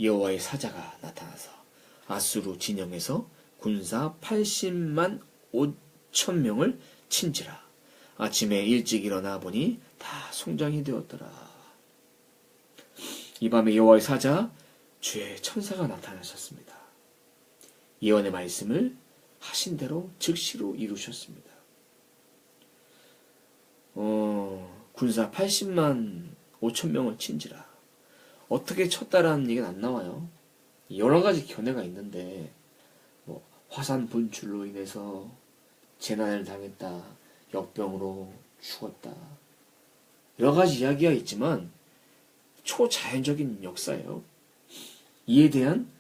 여호와의 사자가 나타나서 아수르 진영에서 군사 80만 5천 명을 친지라. 아침에 일찍 일어나 보니 다 송장이 되었더라. 이 밤에 여호와의 사자 주의 천사가 나타나셨습니다. 예언의 말씀을 하신 대로 즉시로 이루셨습니다. 군사 80만 5천 명을 친지라. 어떻게 쳤다라는 얘기는 안 나와요. 여러 가지 견해가 있는데 뭐 화산 분출로 인해서 재난을 당했다, 역병으로 죽었다, 여러 가지 이야기가 있지만 초자연적인 역사예요. 이에 대한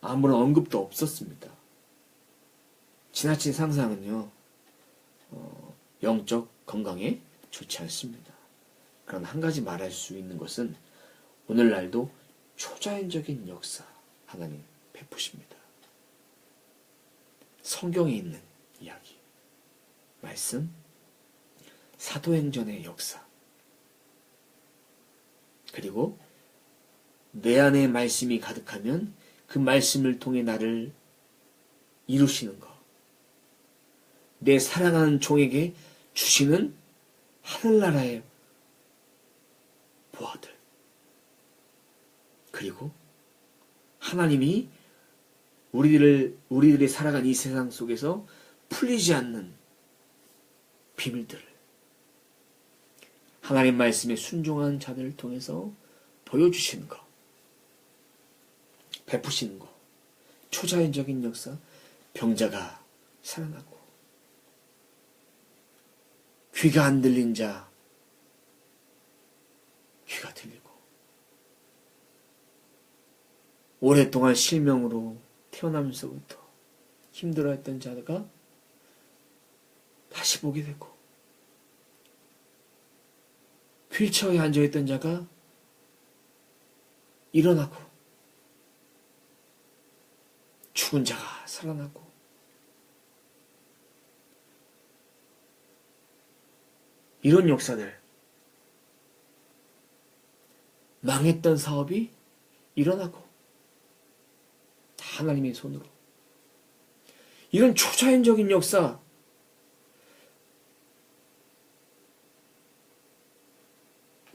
아무런 언급도 없었습니다. 지나친 상상은요, 영적 건강에 좋지 않습니다. 그러나 한 가지 말할 수 있는 것은 오늘날도 초자연적인 역사 하나님 베푸십니다. 성경에 있는 이야기, 말씀, 사도행전의 역사, 그리고 내 안에 말씀이 가득하면 그 말씀을 통해 나를 이루시는 것, 내 사랑하는 종에게 주시는 하늘나라의 보아들, 그리고 하나님이 우리들의 살아간 이 세상 속에서 풀리지 않는 비밀들을 하나님 말씀에 순종한 자들을 통해서 보여주시는 것, 베푸시는 것, 초자연적인 역사, 병자가 살아나고 귀가 안 들린 자 귀가 들리고 오랫동안 실명으로 태어나면서부터 힘들어했던 자가 다시 보게 되고 휠체어에 앉아있던 자가 일어나고 죽은 자가 살아나고 이런 역사들, 망했던 사업이 일어나고 다 하나님의 손으로, 이런 초자연적인 역사,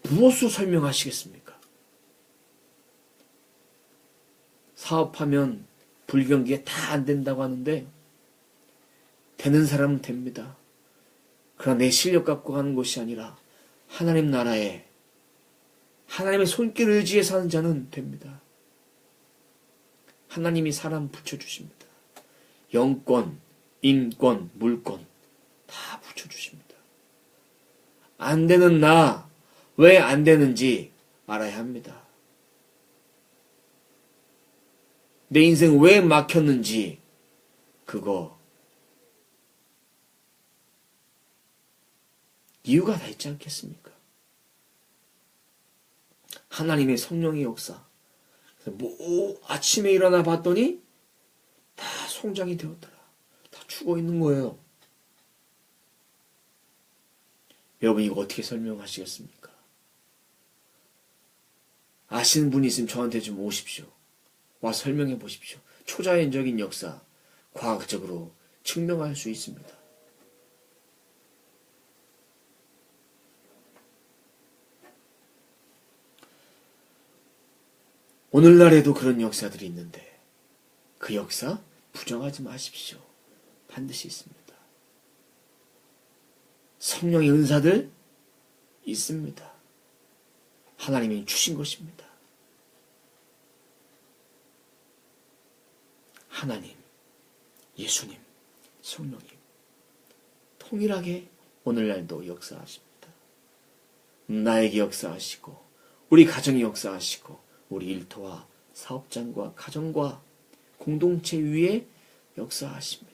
무엇으로 설명하시겠습니까? 사업하면 불경기에 다 안 된다고 하는데 되는 사람은 됩니다. 그러나 내 실력 갖고 가는 것이 아니라 하나님 나라에 하나님의 손길 의지에 사는 자는 됩니다. 하나님이 사람 붙여주십니다. 영권, 인권, 물권 다 붙여주십니다. 안 되는 나, 왜 안 되는지 알아야 합니다. 내 인생 왜 막혔는지 그거 이유가 다 있지 않겠습니까? 하나님의 성령의 역사. 아침에 일어나 봤더니 다 송장이 되었더라. 다 죽어 있는 거예요. 여러분 이거 어떻게 설명하시겠습니까? 아시는 분이 있으면 저한테 좀 오십시오. 와 설명해 보십시오. 초자연적인 역사, 과학적으로 증명할 수 있습니다. 오늘날에도 그런 역사들이 있는데 그 역사 부정하지 마십시오. 반드시 있습니다. 성령의 은사들 있습니다. 하나님이 주신 것입니다. 하나님, 예수님, 성령님 통일하게 오늘날도 역사하십니다. 나에게 역사하시고 우리 가정에 역사하시고 우리 일터와 사업장과 가정과 공동체 위에 역사하십니다.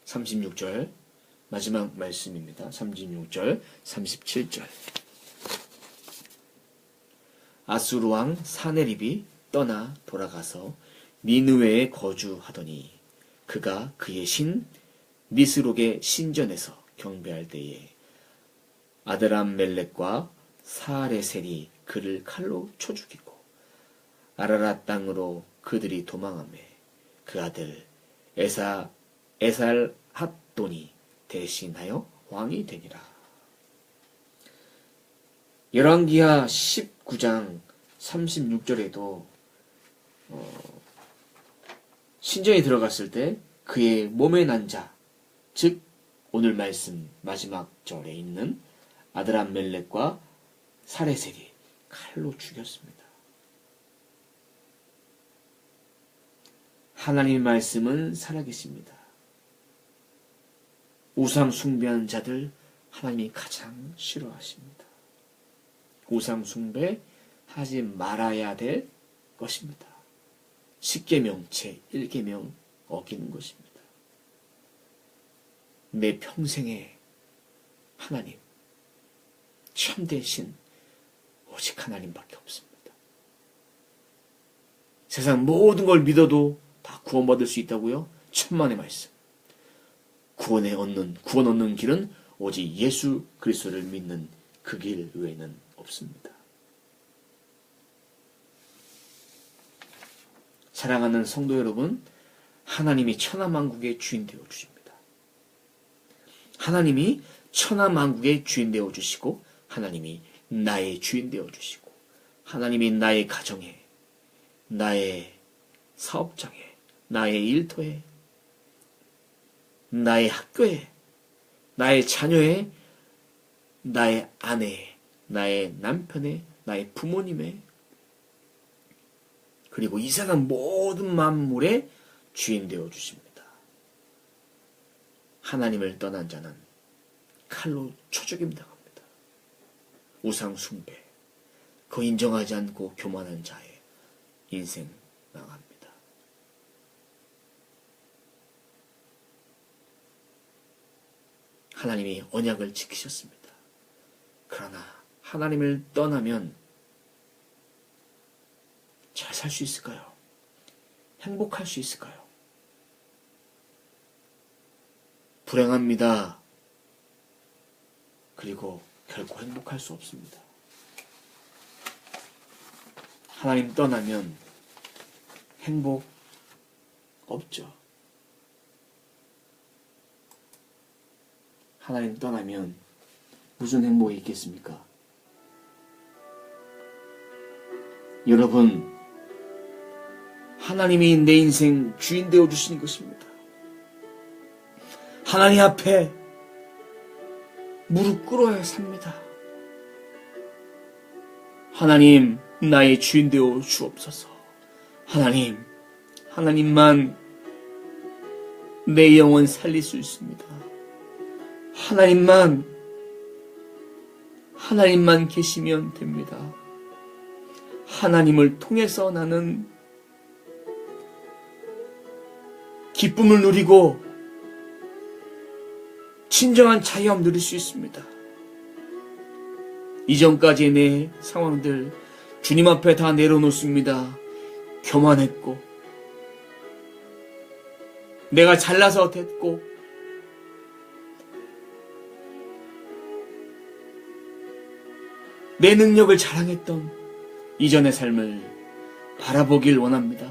36절 마지막 말씀입니다. 36절, 37절. 아수르 왕 사네립이 떠나 돌아가서 니느웨에 거주하더니 그가 그의 신 니스록의 신전에서 경배할 때에 아드람멜렉과 사레셀이 그를 칼로 쳐 죽이고 아라랏 땅으로 그들이 도망하매 그 아들 에살핫돈이 대신하여 왕이 되니라. 열왕기하 19장 36절에도 신전에 들어갔을 때 그의 몸에 난 자, 즉 오늘 말씀 마지막 절에 있는 아드람멜렉과 사레셀이 칼로 죽였습니다. 하나님의 말씀은 살아계십니다. 우상 숭배하는 자들 하나님이 가장 싫어하십니다. 우상 숭배 하지 말아야 될 것입니다. 10계명 제 1계명 어기는 것입니다. 내 평생에 하나님, 참되신 오직 하나님밖에 없습니다. 세상 모든 걸 믿어도 다 구원받을 수 있다고요? 천만의 말씀. 구원 얻는 길은 오직 예수 그리스도를 믿는 그 길 외에는 없습니다. 사랑하는 성도 여러분, 하나님이 천하만국의 주인 되어 주십니다. 하나님이 천하만국의 주인 되어 주시고 하나님이 나의 주인 되어 주시고 하나님이 나의 가정에, 나의 사업장에, 나의 일터에, 나의 학교에, 나의 자녀에, 나의 아내에, 나의 남편에, 나의 부모님에, 그리고 이 세상 모든 만물의 주인 되어 주십니다. 하나님을 떠난 자는 칼로 쳐 죽임 당합니다. 우상 숭배, 그 인정하지 않고 교만한 자의 인생 망합니다. 하나님이 언약을 지키셨습니다. 그러나 하나님을 떠나면 잘 살 수 있을까요? 행복할 수 있을까요? 불행합니다. 그리고 결코 행복할 수 없습니다. 하나님 떠나면 행복 없죠. 하나님 떠나면 무슨 행복이 있겠습니까? 여러분, 하나님이 내 인생 주인 되어 주시는 것입니다. 하나님 앞에 무릎 꿇어야 삽니다. 하나님, 나의 주인 되어 주옵소서. 하나님, 하나님만 내 영혼 살릴 수 있습니다. 하나님만 계시면 됩니다. 하나님을 통해서 나는 기쁨을 누리고 진정한 자유함 누릴 수 있습니다. 이전까지의 내 상황들 주님 앞에 다 내려놓습니다. 교만했고 내가 잘나서 됐고 내 능력을 자랑했던 이전의 삶을 바라보길 원합니다.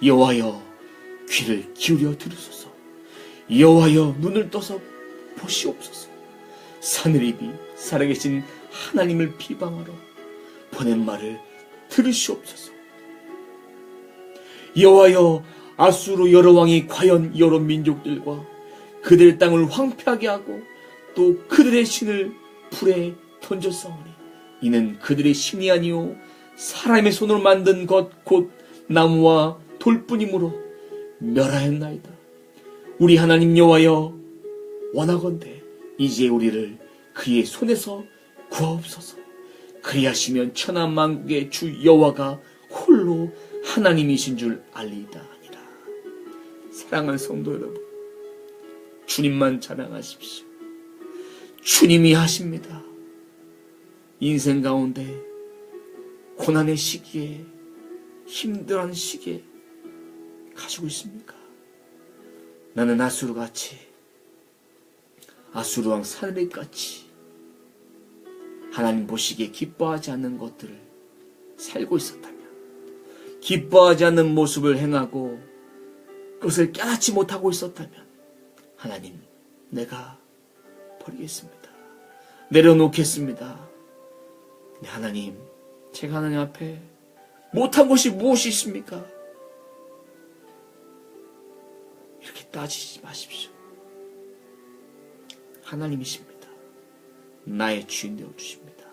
여호와여 귀를 기울여 들으소서. 여호와여 눈을 떠서 보시옵소서. 사내립이 살아계신 하나님을 비방하러 보낸 말을 들으시옵소서. 여호와여 아수르 여러 왕이 과연 여러 민족들과 그들의 땅을 황폐하게 하고 또 그들의 신을 불에 던졌사오니 이는 그들의 신이 아니요 사람의 손으로 만든 것 곧 나무와 돌뿐이므로 멸하였나이다. 우리 하나님 여호와여 원하건대 이제 우리를 그의 손에서 구하옵소서. 그리하시면 천하 만국의 주 여호와가 홀로 하나님이신 줄 알리이다 하니라. 사랑하는 성도 여러분, 주님만 자랑하십시오. 주님이 하십니다. 인생 가운데 고난의 시기에 힘들어하는 시기에 가지고 있습니까? 나는 아수르같이 아수르왕 사내립같이 하나님 보시기에 기뻐하지 않는 것들을 살고 있었다면, 기뻐하지 않는 모습을 행하고 그것을 깨닫지 못하고 있었다면 하나님 내가 버리겠습니다. 내려놓겠습니다. 네, 하나님 제가 하나님 앞에 못한 것이 무엇이 있습니까? 이렇게 따지지 마십시오. 하나님이십니다. 나의 주인 되어주십니다.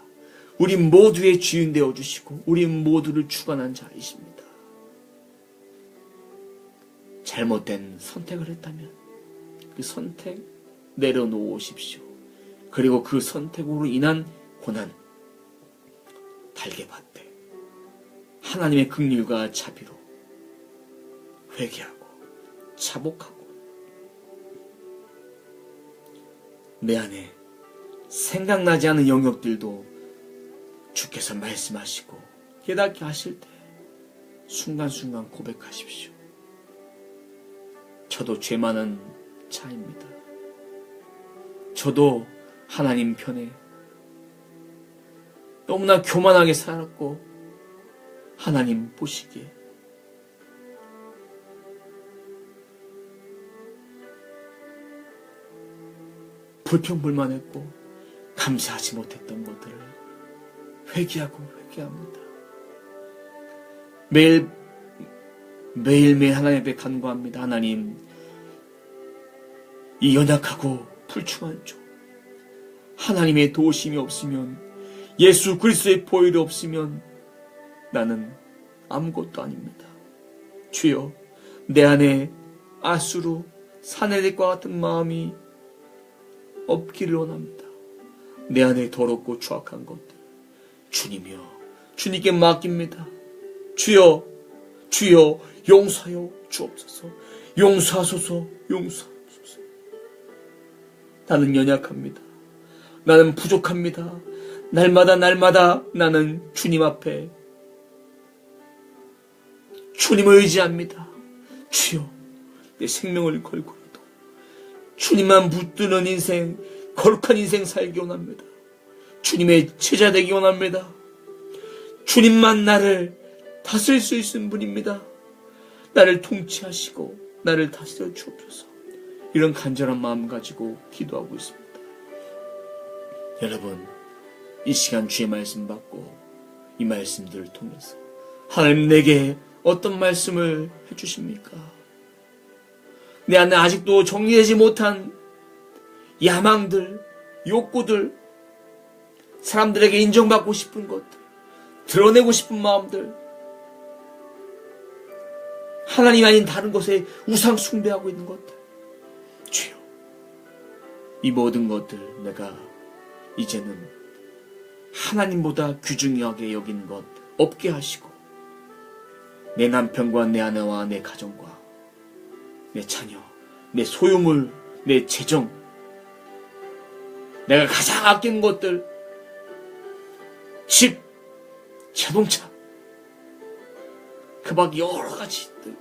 우리 모두의 주인 되어주시고 우리 모두를 주관한 자이십니다. 잘못된 선택을 했다면 그 선택 내려놓으십시오. 그리고 그 선택으로 인한 고난 달게 받되 하나님의 긍휼과 자비로 회개하고 자복하고 내 안에 생각나지 않은 영역들도 주께서 말씀하시고 깨닫게 하실 때 순간순간 고백하십시오. 저도 죄 많은 자입니다. 저도 하나님 편에 너무나 교만하게 살았고 하나님 보시기에 불평불만했고 감사하지 못했던 것들을 회개하고 회개합니다. 매일매일 하나님 앞에 간구합니다. 하나님, 이 연약하고 불충한 종, 하나님의 도우심이 없으면, 예수 그리스도의 보혈이 없으면 나는 아무것도 아닙니다. 주여, 내 안에 아수르 사내립과 같은 마음이 없기를 원합니다. 내 안에 더럽고 추악한 것들 주님이여 주님께 맡깁니다. 주여 주여 용서하여 주옵소서. 용서하소서. 용서하소서. 나는 연약합니다. 나는 부족합니다. 날마다 나는 주님 앞에 주님을 의지합니다. 주여 내 생명을 걸고라도 주님만 붙드는 인생, 거룩한 인생 살기 원합니다. 주님의 제자 되기 원합니다. 주님만 나를 다스릴 수 있는 분입니다. 나를 통치하시고 나를 다스려 주옵소서. 이런 간절한 마음 가지고 기도하고 있습니다. 여러분, 이 시간 주의 말씀 받고 이 말씀들을 통해서 하나님 내게 어떤 말씀을 해주십니까? 내 안에 아직도 정리되지 못한 야망들, 욕구들, 사람들에게 인정받고 싶은 것들, 드러내고 싶은 마음들, 하나님 아닌 다른 것에 우상 숭배하고 있는 것들, 주여, 이 모든 것들 내가 이제는 하나님보다 귀중하게 여기는 것 없게 하시고 내 남편과 내 아내와 내 가정과 내 자녀, 내 소유물, 내 재정, 내가 가장 아끼는 것들, 집, 자동차, 그 밖 여러 가지들,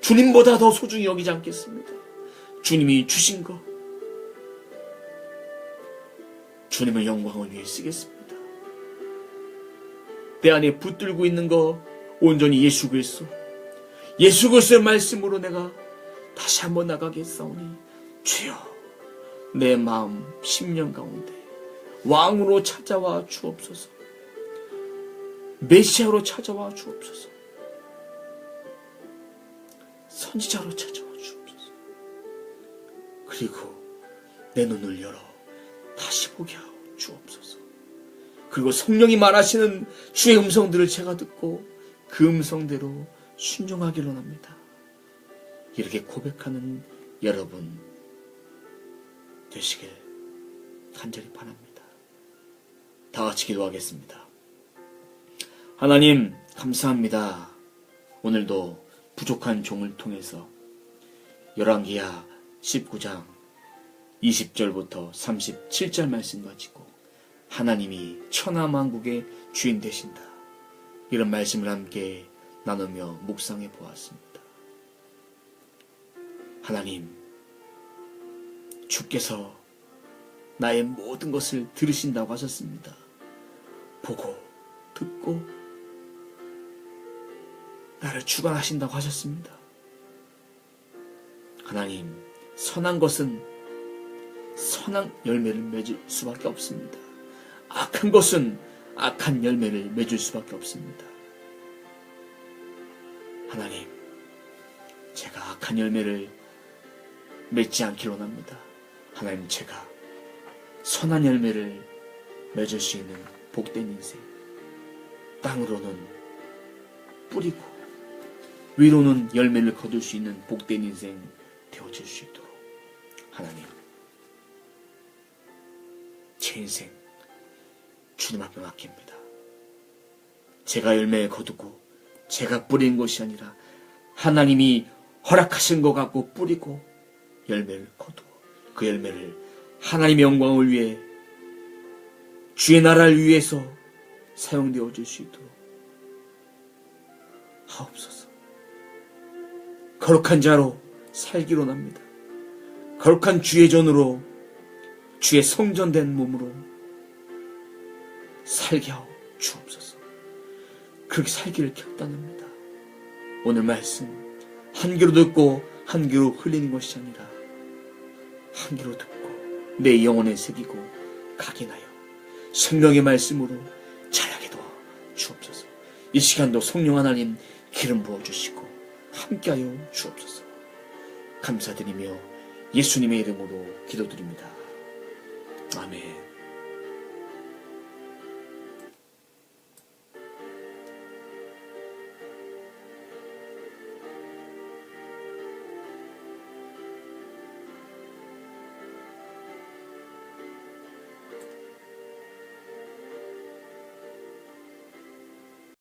주님보다 더 소중히 여기지 않겠습니다. 주님이 주신 것, 주님의 영광을 위해 쓰겠습니다. 내 안에 붙들고 있는 거 온전히 예수 그리스도의 말씀으로 내가 다시 한번 나가겠사오니 주여, 내 마음 심령 가운데 왕으로 찾아와 주옵소서. 메시아로 찾아와 주옵소서. 선지자로 찾아와 주옵소서. 그리고 내 눈을 열어 다시 보게 하여 주옵소서. 그리고 성령이 말하시는 주의 음성들을 제가 듣고 그 음성대로 순종하기를 원합니다. 이렇게 고백하는 여러분 되시길 간절히 바랍니다. 다 같이 기도하겠습니다. 하나님 감사합니다. 오늘도 부족한 종을 통해서 열왕기하 19장 20절부터 37절 말씀 가지고 하나님이 천하만국의 주인 되신다, 이런 말씀을 함께 나누며 묵상해 보았습니다. 하나님, 주께서 나의 모든 것을 들으신다고 하셨습니다. 보고 듣고 나를 주관하신다고 하셨습니다. 하나님, 선한 것은 선한 열매를 맺을 수밖에 없습니다. 악한 것은 악한 열매를 맺을 수밖에 없습니다. 하나님, 제가 악한 열매를 맺지 않기를 원합니다. 하나님, 제가 선한 열매를 맺을 수 있는 복된 인생, 땅으로는 뿌리고 위로는 열매를 거둘 수 있는 복된 인생 되어질 수 있도록 하나님, 제 인생 주님 앞에 맡깁니다. 제가 열매 거두고 제가 뿌린 것이 아니라 하나님이 허락하신 것 갖고 뿌리고 열매를 거두고 그 열매를 하나님의 영광을 위해 주의 나라를 위해서 사용되어질 수 있도록 하옵소서. 거룩한 자로 살기로 합니다. 거룩한 주의 전으로 주의 성전된 몸으로 살게 하오 주옵소서. 그렇게 살기를 결단합니다. 오늘 말씀 한 귀로 듣고 한 귀로 흘리는 것이 아니라 한 귀로 듣고 내 영혼에 새기고 각인하여 성령의 말씀으로 자라게 도와 주옵소서. 이 시간도 성령 하나님 기름 부어주시고 함께하여 주옵소서. 감사드리며 예수님의 이름으로 기도드립니다. 아멘.